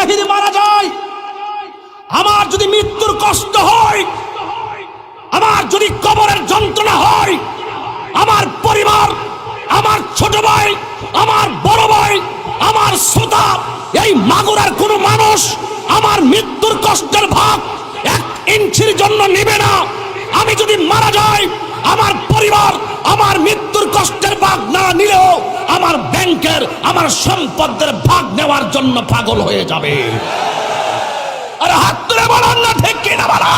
মুজাহিদ মারা যায়, আমার যদি মৃত্যুর কষ্ট হয়, আমার যদি কবরের যন্ত্রণা হয়, আমার পরিবার, আমার ছোট ভাই, আমার বড় ভাই, আমার শ্রোতা, এই মাগুরার কোন মানুষ আমার মৃত্যুর কষ্টের ভাগ 1 ইঞ্চির জন্য নেবে না। আমি যদি মারা যাই, আমার পরিবার আমার মৃত্যুর কষ্টের ভাগ না নিলেও আমার ব্যাংকের, আমার সম্পদের ভাগ নেওয়ার জন্য পাগল হয়ে যাবে। আর হাত তুলে বলার না, ঠিক কিনা বলো?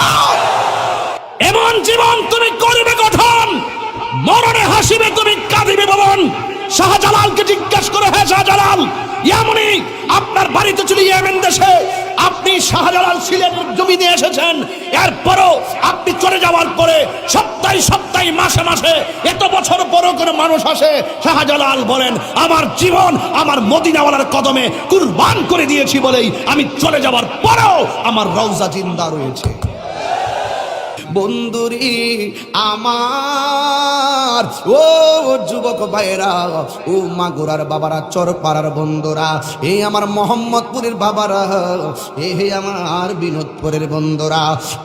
এমন জীবন তুমি করবে গঠন, মরণে হাসিবে তুমি কাঁদিবে ভবন। শাহজালালকে জিজ্ঞাসা করে, হ্যাঁ শাহজালাল, ইয়ামনি আপনার বাড়িতে ছিল ইয়েমেন দেশে, আপনি শাহজালাল সিলেটের জমিতে এসেছেন, এরপরও আপনি চলে যাওয়ার পরে সপ্তাহে সপ্তাহে মাসে মাসে এত বছর পরও কোনো মানুষ আসে? শাহজালাল বলেন, আমার জীবন আমার মদিনাওয়ালার কদমে কুরবান করে দিয়েছি বলেই আমি চলে যাওয়ার পরেও আমার রওজা জিন্দা রয়েছে। বন্ধুরি আমার, ও যুবক ভাইরা, ও মাগুরার বাবারা, চরপাড়ার বন্ধুরা, এই আমার মোহাম্মদপুরের বাবারা, হে আমার বিনোদপুরের বন্ধুরা,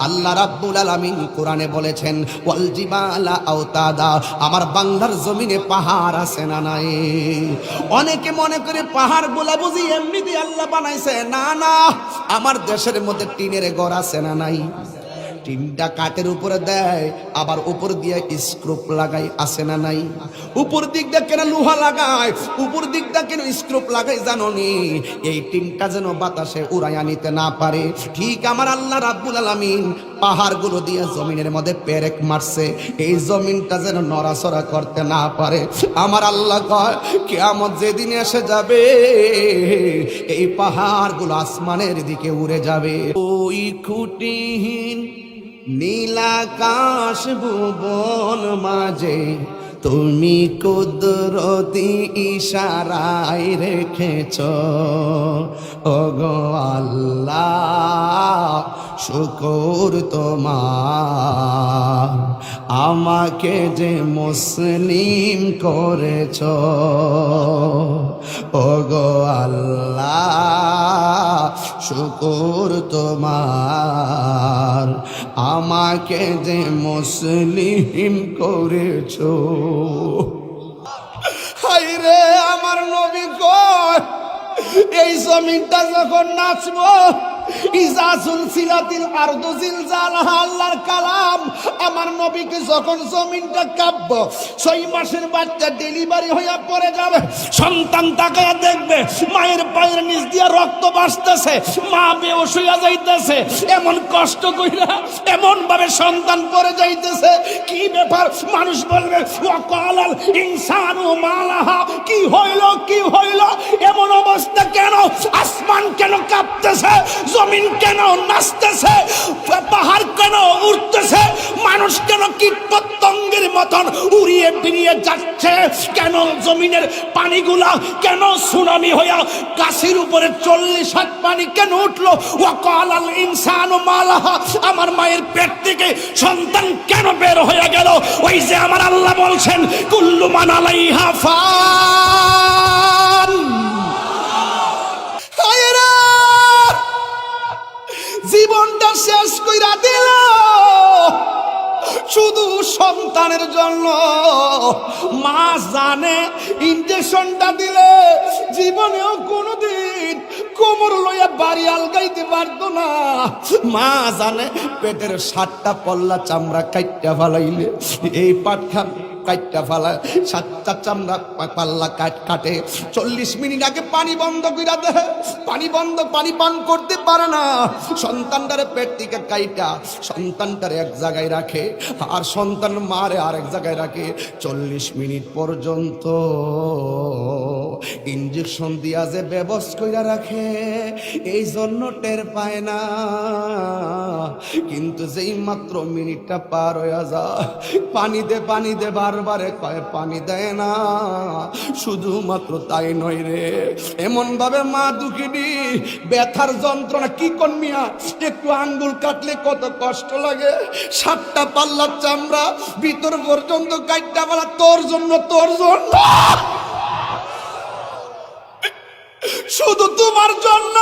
আল্লাহ রাব্বুল আলামিন কোরআনে বলেছেন, ওয়াল জিবালা আওতাদা, আমার বাংলার জমিনে পাহাড় আছে না নাই? অনেকে মনে করে পাহাড়গুলা বুঝি এমনিতে আল্লাহ বানাইছে, না না, আমার দেশের মধ্যে টিনের ঘর আছে না নাই? টিনটা কাঠের উপরে দেয়, আবার উপর দিয়ে স্ক্রুপ লাগাই, আছে না নাই? উপর দিকটা কেন লোহা লাগায়, উপর দিকটা কেন স্ক্রুপ লাগাই জানো নি? এই টিনটা যেন বাতাসে উড়াইয়া নিতে না পারে। ঠিক আমার আল্লাহ রাব্বুল আলামিন পাহাড়গুলো দিয়ে জমিনের মধ্যে পেরেক মারছে, এই জমিনটা যেন নড়াচড়া করতে না পারে। আমার আল্লাহ কয়, কিয়ামত যেদিন এসে যাবে, এই পাহাড়গুলো আসমানের দিকে উড়ে যাবে। ওই খুঁটিহীন নীলাকাশ ভুবন মাঝে তুমি কুদরতি ইশারায় রেখেছ, ওগো আল্লাহ শুকর তোমার, আমাকে যে মুসলিম করেছ, ওগো আল্লাহ শুকর তোমার, আমাকে যে মুসলিম করেছ। হায়রে আমার নবী কয়, এই জমিনটা যখন নাচবো, ইজা সুলসিলাতিল আরদু জিলজালাহা, আল্লাহর কালাম, আমার নবীকে যখন জমিনটা কাঁপবো, 6 মাসের বাচ্চা ডেলিভারি হইয়া পড়ে যাবে, সন্তান তাকায়া দেখবে মায়ের পায়ের নিচ দিয়ে রক্ত বাসতেছে, মা বেহুশ হইয়া যাইতেছে, এমন কষ্ট কইরা এমন ভাবে সন্তান পড়ে যাইতেছে, কি ব্যাপার? মানুষ বলবে, ওয়াকালাল ইনসানু মালাহা, কি হইল কি হইল, এমন অবস্থা কেন? আসমান কেন কাঁপতেছে, জমিন কেন নাচতেছে, পাহাড় কেন উঠতেছে, মানুষ কেন কীট পতঙ্গের মতন উড়িয়ে বেরিয়ে যাচ্ছে, কেন জমিনের পানিগুলা কেন সুনামি হইয়া গাছের উপরে 40 হাত পানি কেন উঠলো? ওয়াকালাল ইনসানু মালাহা, আমার মায়ের পেট থেকে সন্তান কেন বের হয়ে গেল? ওই যে আমার আল্লাহ বলছেন, কুল্লু মান আলাইহা ফান। জীবনটা শেষ কইরা দিল শুধু সন্তানের জন্য। মা জানে ইনজেকশনটা দিলে জীবনেও কোনোদিন কোমর লইয়া বাড়ি আলগাইতে পারতো না। মা জানে পেটের 7টা পল্লা চামড়া কাইটটা ফালাইলে, এই পাটখা কাইটটা ফালায় 7টা চামড়া পাল্লা কাটে। 40 মিনিট আগে পানি বন্ধ কইরা দেয়, পানি বন্ধ, পানি পান করতে পারে না। সন্তানটারে পেট থেকে কাইটা সন্তানটারে এক জায়গায় রাখে, আর সন্তান মারে আরেক জায়গায় রাখে। 40 মিনিট পর্যন্ত ইনজেকশন দিয়া যে ব্যবস্থা কইরা রাখে, এই জন্য টের পায় না। কিন্তু যেই মাত্র মিনিটটা পার হয়ে যায়, পানি দে বারবারে কয়, পানি দেয় না। শুধুমাত্র তাই নয় রে, এমন ভাবে মা দুঃখিনী, ব্যথার যন্ত্রণা কি করমিয়া, একটু আঙ্গুল কাটলে কত কষ্ট লাগে। 7টা পাল্লার চামড়া ভিতর পর্যন্ত কাটটা বলা, তোর জন্য তোর জন্য। শুধু তোমার জন্য।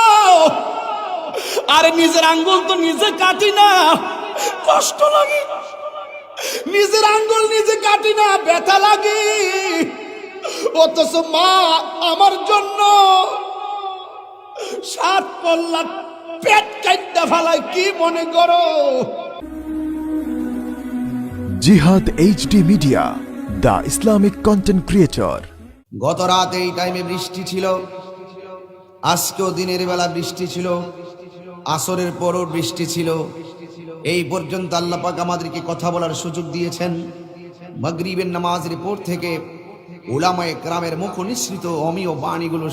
আরে নিজের আঙ্গুল তো নিজে কাটি না, কষ্ট লাগে। নিজের আঙ্গুল নিজে কাটি না, ব্যথা লাগে। অথচ মা আমার জন্য 7 পল্লা পেট কাটতে ফেলায়, কি মনে করো? জিহাদ HD media, the Islamic content creator. গত রাত এই টাইমে বৃষ্টি ছিল, আজকেও দিনের বেলা বৃষ্টি ছিল, আসরের পরও বৃষ্টি ছিল। এই পর্যন্ত আল্লাহ পাক আমাদেরকে কথা বলার সুযোগ দিয়েছেন। মাগরিবের নামাজের পর থেকে উলামায়ে কেরামের মুখ নিঃসৃত অমীয় বাণীগুলো